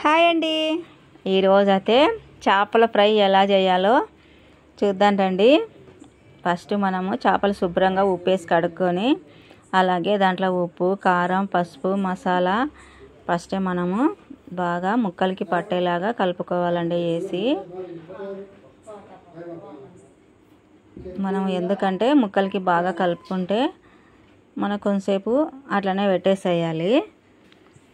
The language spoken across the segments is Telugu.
హాయ్ అండి. ఈరోజైతే చేపల ఫ్రై ఎలా చేయాలో చూద్దాం రండి. ఫస్ట్ మనము చేపలు శుభ్రంగా ఉప్పేసి కడుక్కొని, అలాగే దాంట్లో ఉప్పు, కారం, పసుపు, మసాలా ఫస్టే మనము బాగా ముక్కలకి పట్టేలాగా కలుపుకోవాలండి. వేసి మనం ఎందుకంటే ముక్కలకి బాగా కలుపుకుంటే మనం కొంతసేపు అట్లనే పెట్టేసేయాలి.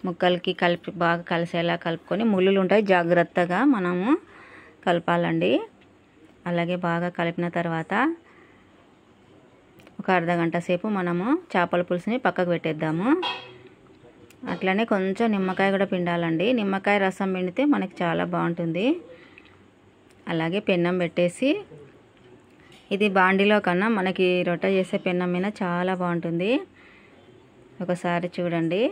ముక్కలకి బాగా కలిసేలా కలుపుకొని, ముళ్ళులు ఉంటాయి జాగ్రత్తగా మనము కలపాలండి. అలాగే బాగా కలిపిన తర్వాత ఒక అర్ధగంట సేపు మనము చేపల పులుసుని పక్కకు పెట్టేద్దాము. అట్లనే కొంచెం నిమ్మకాయ కూడా పిండాలండి. నిమ్మకాయ రసం పిండితే మనకి చాలా బాగుంటుంది. అలాగే పెన్నం పెట్టేసి, ఇది బాండిలో కన్నా మనకి రొట్టె చేసే పెన్నం మీద చాలా బాగుంటుంది. ఒకసారి చూడండి.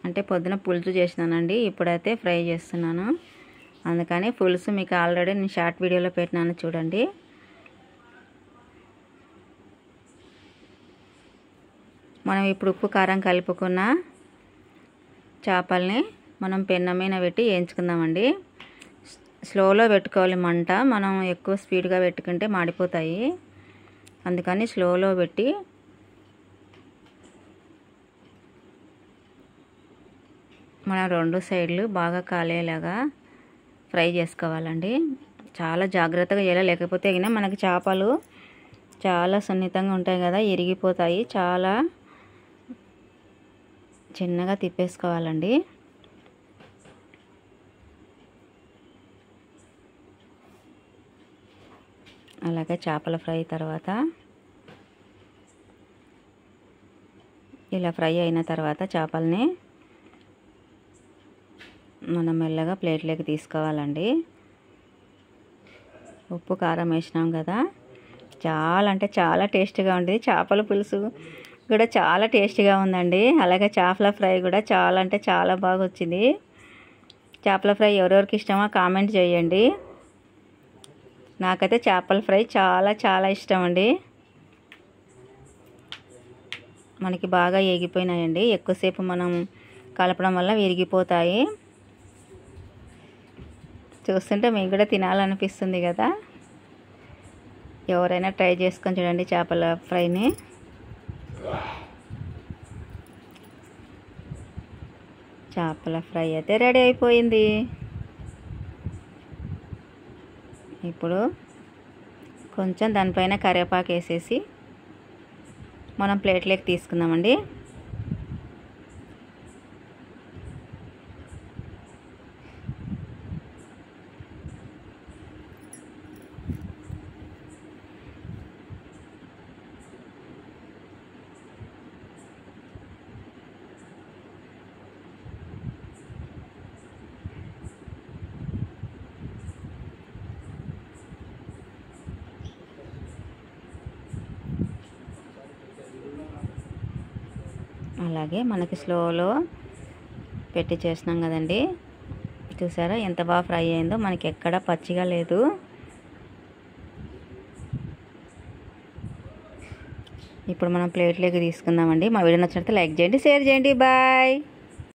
అంటే పొద్దున పులుసు చేసినానండి, ఇప్పుడైతే ఫ్రై చేస్తున్నాను. అందుకని పులుసు మీకు ఆల్రెడీ నేను షార్ట్ వీడియోలో పెట్టినాను, చూడండి. మనం ఇప్పుడు ఉప్పు కారం కలుపుకున్న చేపల్ని మనం పెన్నం మీద పెట్టి వేయించుకుందామండి. స్లోలో పెట్టుకోవాలి మంట. మనం ఎక్కువ స్పీడ్గా పెట్టుకుంటే మాడిపోతాయి. అందుకని స్లోలో పెట్టి మనం రెండు సైడ్లు బాగా కాలేలాగా ఫ్రై చేసుకోవాలండి. చాలా జాగ్రత్తగా చేయాలి, లేకపోతే అయినా మనకి చేపలు చాలా సున్నితంగా ఉంటాయి కదా, ఇరిగిపోతాయి. చాలా చిన్నగా తిప్పేసుకోవాలండి. అలాగే చేపల ఫ్రై తర్వాత ఇలా ఫ్రై అయిన తర్వాత చేపల్ని మనం మెల్లగా ప్లేట్లోకి తీసుకోవాలండి. ఉప్పు కారం వేసినాం కదా, చాలా అంటే చాలా టేస్టీగా ఉంటుంది. చేపల పులుసు కూడా చాలా టేస్టీగా ఉందండి. అలాగే చేపల ఫ్రై కూడా చాలా అంటే చాలా బాగా వచ్చింది. చేపల ఫ్రై ఎవరెవరికి ఇష్టమో కామెంట్ చేయండి. నాకైతే చేపల ఫ్రై చాలా చాలా ఇష్టం అండి. మనకి బాగా ఏగిపోయినాయండి. ఎక్కువసేపు మనం కలపడం వల్ల విరిగిపోతాయి. చూస్తుంటే మీకు కూడా తినాలనిపిస్తుంది కదా. ఎవరైనా ట్రై చేసుకొని చూడండి చేపల ఫ్రైని. చేపల ఫ్రై అయితే రెడీ అయిపోయింది. ఇప్పుడు కొంచెం దానిపైన కరివేపాకు వేసేసి మనం ప్లేట్లోకి తీసుకుందామండి. అలాగే మనకి స్లోలో పెట్టి చేసినాం కదండి. చూసారా ఎంత బాగా ఫ్రై అయిందో, మనకి ఎక్కడ పచ్చిగా లేదు. ఇప్పుడు మనం ప్లేట్లోకి తీసుకుందామండి. మా వీడియో నచ్చినట్లయితే లైక్ చేయండి, షేర్ చేయండి. బాయ్.